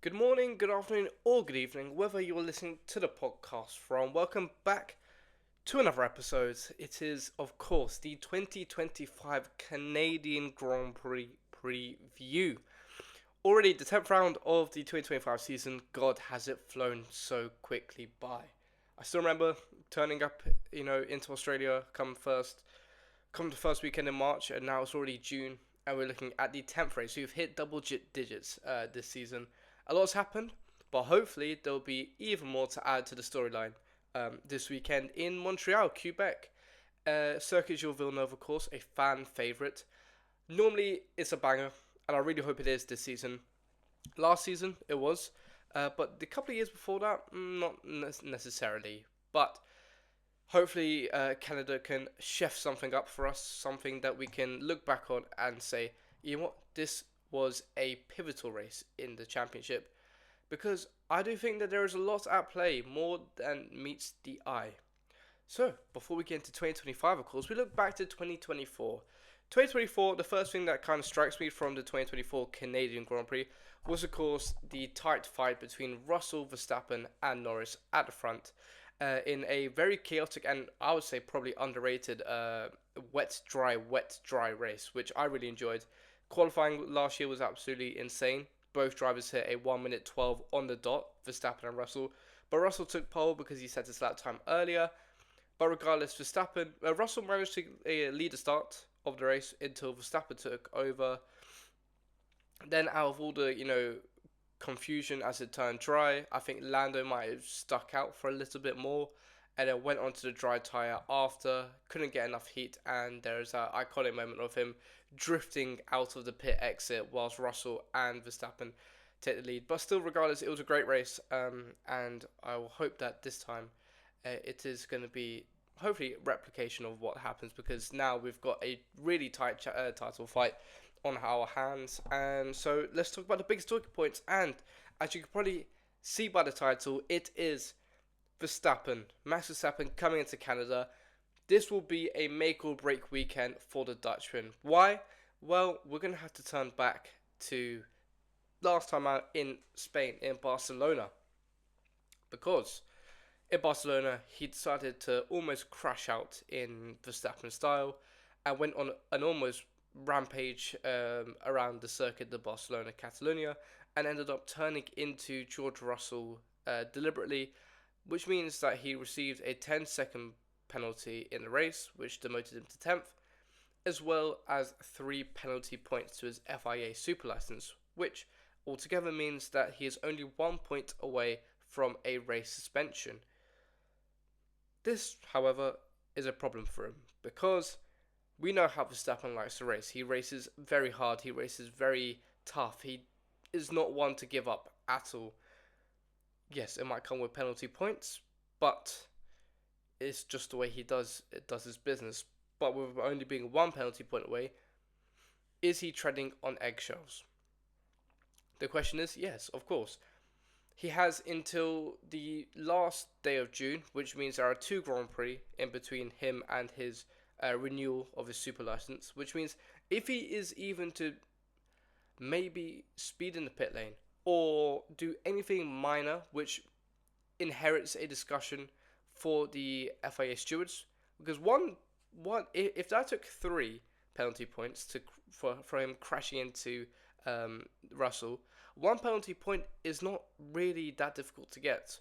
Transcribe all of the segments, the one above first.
Good morning, good afternoon, or good evening, whether you are listening to the podcast from. Welcome back to another episode. It is, of course, the 2025 Canadian Grand Prix preview. Already the 10th round of the 2025 season. God, has it flown so quickly by. I still remember turning up, into Australia come the first weekend in March, and now it's already June, and we're looking at the 10th race. So we've hit double digits this season. A lot's happened, but hopefully there'll be even more to add to the storyline this weekend in Montreal, Quebec. Circuit Gilles Villeneuve, of course, a fan favourite. Normally it's a banger, and I really hope it is this season. Last season it was, but the couple of years before that, not necessarily. But hopefully, Canada can chef something up for us, something that we can look back on and say, you know what, this was a pivotal race in the championship. Because I do think that there is a lot at play, more than meets the eye. So, before we get into 2025, of course, we look back to 2024. 2024, the first thing that kind of strikes me from the 2024 Canadian Grand Prix was, of course, the tight fight between Russell, Verstappen, and Norris at the front in a very chaotic and I would say probably underrated wet, dry race, which I really enjoyed. Qualifying last year was absolutely insane. Both drivers hit a 1 minute 12 on the dot, Verstappen and Russell. But Russell took pole because he set his lap time earlier. But regardless, Russell managed to lead the start of the race until Verstappen took over. Then, out of all the confusion as it turned dry, I think Lando might have stuck out for a little bit more, and then went onto the dry tire after. Couldn't get enough heat, and there's that iconic moment of him drifting out of the pit exit whilst Russell and Verstappen take the lead. But still, regardless, it was a great race, and I will hope that this time it is going to be hopefully replication of what happens, because now we've got a really tight title fight on our hands. And so let's talk about the biggest talking points. And as you can probably see by the title, it is Max Verstappen coming into Canada. This will be a make or break weekend for the Dutchman. Why? Well, we're going to have to turn back to last time out in Spain, in Barcelona. Because in Barcelona, he decided to almost crash out in Verstappen style and went on an almost rampage around the circuit de Barcelona Catalonia, and ended up turning into George Russell deliberately, which means that he received a 10-second penalty in the race, which demoted him to 10th, as well as 3 penalty points to his FIA super license, which altogether means that he is only 1 point away from a race suspension. This, however, is a problem for him, because we know how Verstappen likes to race. He races very hard, he races very tough, he is not one to give up at all. Yes, it might come with penalty points, but it's just the way he does his business. But with only being 1 penalty point away, is he treading on eggshells? The question is, yes, of course. He has until the last day of June, which means there are 2 Grand Prix in between him and his renewal of his super license, which means if he is even to maybe speed in the pit lane or do anything minor which inherits a discussion for the FIA stewards, because one if that took 3 penalty points for him crashing into Russell, 1 penalty point is not really that difficult to get,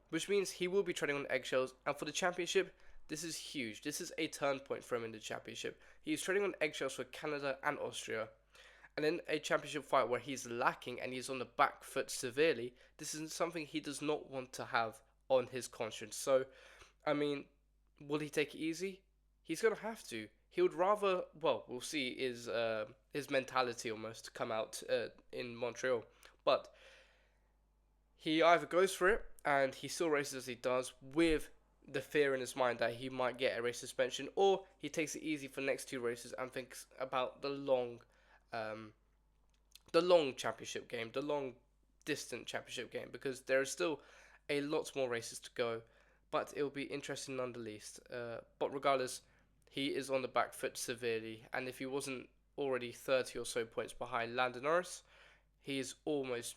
which means he will be treading on eggshells. And for the championship, this is huge. This is a turn point for him in the championship. He's treading on eggshells for Canada and Austria. And in a championship fight where he's lacking and he's on the back foot severely, this is something he does not want to have on his conscience. So, I mean, will he take it easy? He's going to have to. He would rather, well, we'll see his mentality almost come out in Montreal. But he either goes for it and he still races as he does with the fear in his mind that he might get a race suspension, or he takes it easy for the next 2 races and thinks about the long championship game, the long distant championship game, because there is still a lot more races to go. But it will be interesting nonetheless. But regardless, he is on the back foot severely, and if he wasn't already 30 or so points behind Lando Norris, he is almost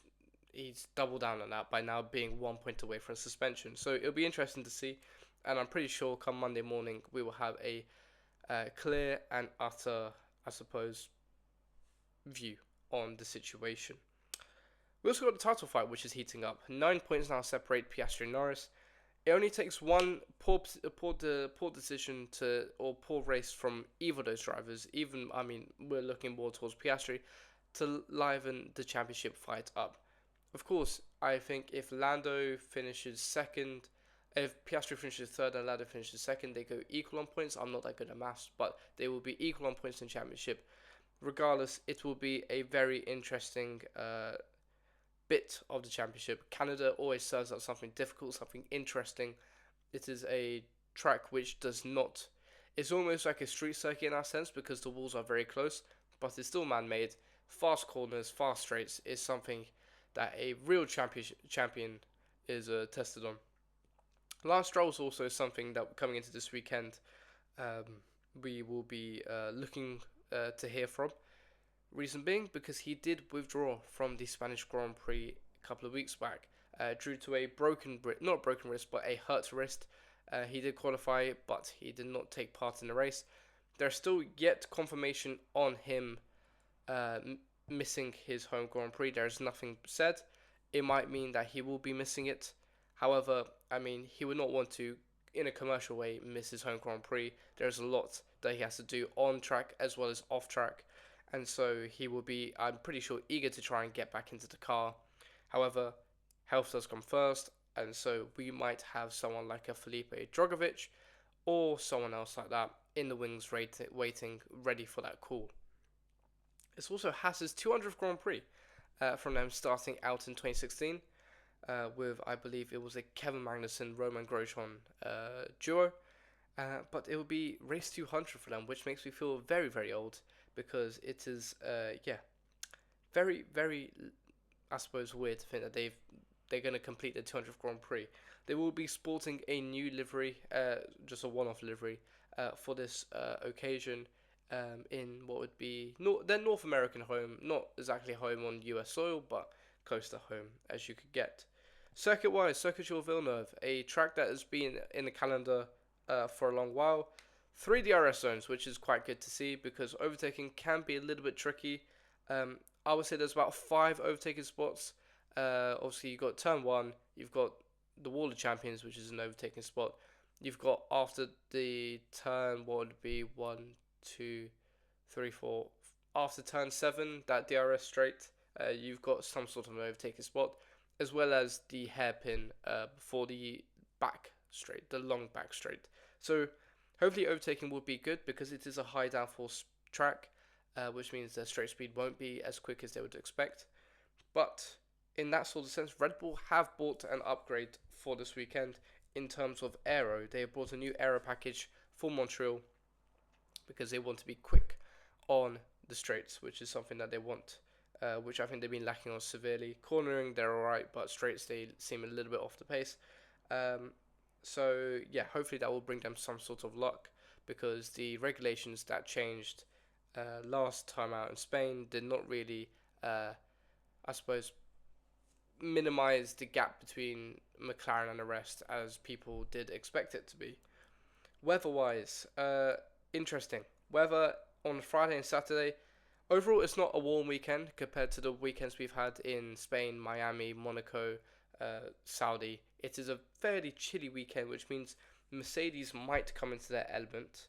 he's doubled down on that by now being 1 point away from suspension. So it'll be interesting to see, and I'm pretty sure come Monday morning we will have a clear and utter, I suppose, view on the situation. We also got the title fight, which is heating up. 9 points now separate Piastri and Norris. It only takes one poor decision to or poor race from either of those drivers. Even we're looking more towards Piastri to liven the championship fight up. Of course, I think if Lando finishes second, if Piastri finishes third and Lando finishes second, they go equal on points. I'm not that good at maths, but they will be equal on points in championship. Regardless, it will be a very interesting bit of the championship. Canada always serves up something difficult, something interesting. It is a track which does not. It's almost like a street circuit in that sense because the walls are very close, but it's still man-made. Fast corners, fast straights is something that a real champion is tested on. Lance Stroll is also something that coming into this weekend um, we will be looking to hear from. Reason being because he did withdraw from the Spanish Grand Prix a couple of weeks back due to a not broken wrist, but a hurt wrist. He did qualify, but he did not take part in the race. There's still yet confirmation on him missing his home Grand Prix. There's nothing said. It might mean that he will be missing it. However, he would not want to, in a commercial way, miss his home Grand Prix. There's a lot that he has to do on track as well as off track. And so he will be, I'm pretty sure, eager to try and get back into the car. However, health does come first, and so we might have someone like a Felipe Drogovic or someone else like that in the wings waiting, ready for that call. It's also Haas's 200th Grand Prix from them starting out in 2016 with, I believe it was a Kevin Magnussen, Roman Grosjean duo. But it will be race 200 for them, which makes me feel very, very old because it is, very, very, I suppose, weird to think that they're going to complete the 200th Grand Prix. They will be sporting a new livery, just a one-off livery, for this occasion in what would be their North American home, not exactly home on US soil, but close to home as you could get. Circuit-wise, Circuit Jules Villeneuve, a track that has been in the calendar for a long while. 3 DRS zones, which is quite good to see because overtaking can be a little bit tricky. I would say there's about 5 overtaking spots. Obviously, you've got turn 1, you've got the Wall of Champions, which is an overtaking spot. You've got after the turn, what would be 1, 2, 3, 4. After turn 7, that DRS straight, you've got some sort of an overtaking spot, as well as the hairpin before the back straight, the long back straight. So hopefully overtaking will be good because it is a high downforce track, which means the straight speed won't be as quick as they would expect. But in that sort of sense, Red Bull have bought an upgrade for this weekend in terms of aero. They have brought a new aero package for Montreal because they want to be quick on the straights, which is something that they want, which I think they've been lacking on severely. Cornering, they're alright, but straights, they seem a little bit off the pace. So yeah, hopefully that will bring them some sort of luck because the regulations that changed last time out in Spain did not really, I suppose, minimize the gap between McLaren and the rest as people did expect it to be. Weather-wise, interesting. Weather on Friday and Saturday. Overall, it's not a warm weekend compared to the weekends we've had in Spain, Miami, Monaco, Saudi. It is a fairly chilly weekend, which means Mercedes might come into their element.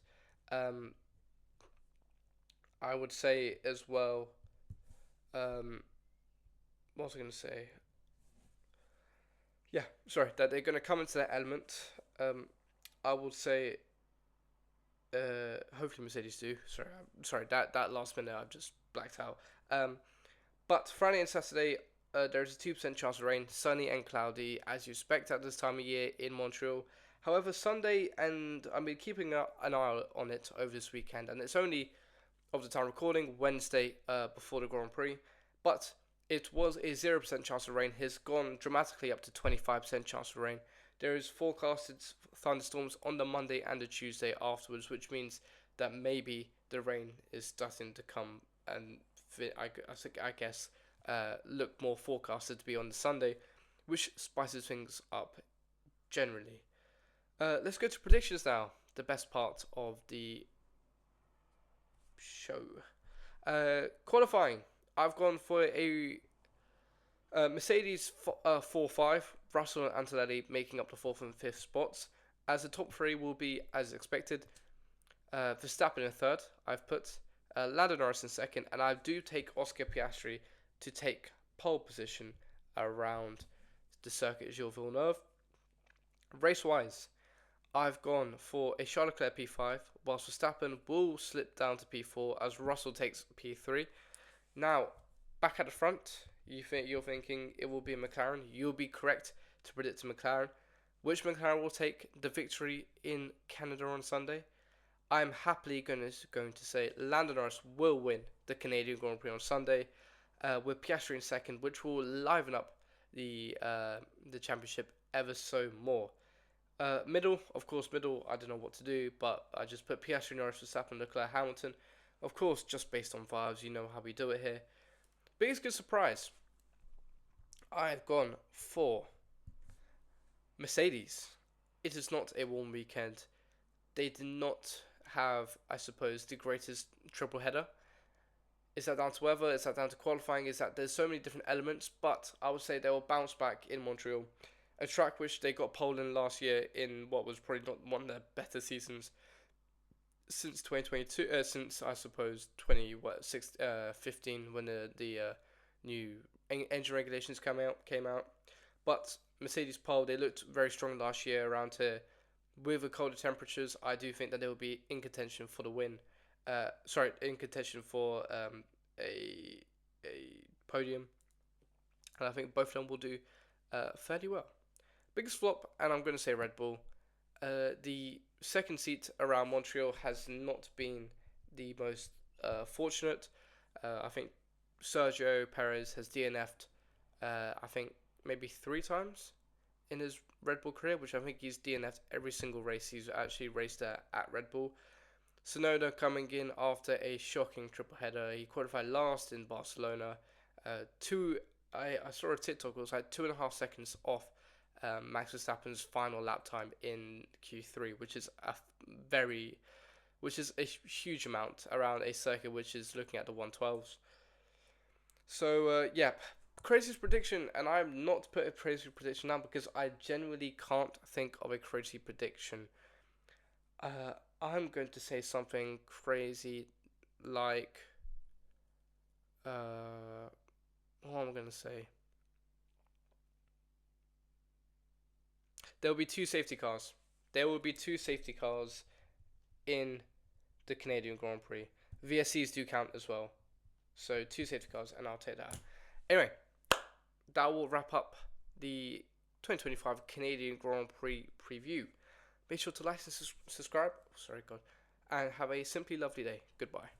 I would say as well. What was I going to say? Yeah, sorry, that they're going to come into their element. I would say. Hopefully Mercedes do. Sorry. That last minute I've just blacked out. But Friday and Saturday, there's a 2% chance of rain, sunny and cloudy, as you expect at this time of year in Montreal. However, Sunday, and I've been keeping an eye on it over this weekend, and it's only, of the time recording, Wednesday before the Grand Prix, but it was a 0% chance of rain, has gone dramatically up to 25% chance of rain. There is forecasted thunderstorms on the Monday and the Tuesday afterwards, which means that maybe the rain is starting to come, and I guess look more forecasted to be on the Sunday, which spices things up generally. Let's go to predictions now, the best part of the show. Qualifying, I've gone for a Mercedes 4-5, Russell and Antonelli making up the 4th and 5th spots, as the top 3 will be as expected. Verstappen in 3rd, I've put Lando Norris in 2nd, and I do take Oscar Piastri to take pole position around the circuit Gilles Villeneuve. Race-wise, I've gone for a Charles Leclerc P5, whilst Verstappen will slip down to P4 as Russell takes P3. Now, back at the front, you're thinking it will be a McLaren. You'll be correct to predict a McLaren. Which McLaren will take the victory in Canada on Sunday? I'm happily going to say Lando Norris will win the Canadian Grand Prix on Sunday, with Piastri in 2nd, which will liven up the championship ever so more. Middle, of course, I don't know what to do, but I just put Piastri, Norris, Verstappen, Leclerc, Hamilton. Of course, just based on vibes, you know how we do it here. Biggest good surprise, I've gone for Mercedes. It is not a warm weekend. They did not have, I suppose, the greatest triple header. Is that down to weather? Is that down to qualifying? Is that there's so many different elements? But I would say they will bounce back in Montreal, a track which they got pole in last year in what was probably not one of their better seasons since 2022. Since I suppose 15 when the new engine regulations came out. But Mercedes pole, they looked very strong last year around here. With the colder temperatures, I do think that they will be in contention for the win. In contention for a podium, and I think both of them will do fairly well. Biggest flop, and I'm going to say Red Bull. The second seat around Montreal has not been the most fortunate. I think Sergio Perez has DNF'd, I think maybe 3 times in his Red Bull career, which I think he's DNF'd every single race he's actually raced at Red Bull. Sonoda coming in after a shocking triple header. He qualified last in Barcelona. I saw a TikTok, it was like 2.5 seconds off Max Verstappen's final lap time in Q3, which is a huge amount around a circuit which is looking at the 112s. So craziest prediction, and I'm not put a crazy prediction down because I genuinely can't think of a crazy prediction. I'm going to say something crazy like, what am I going to say? There will be 2 safety cars. There will be 2 safety cars in the Canadian Grand Prix. VSCs do count as well. So 2 safety cars, and I'll take that. Anyway, that will wrap up the 2025 Canadian Grand Prix preview. Make sure to like and subscribe. And have a simply lovely day. Goodbye.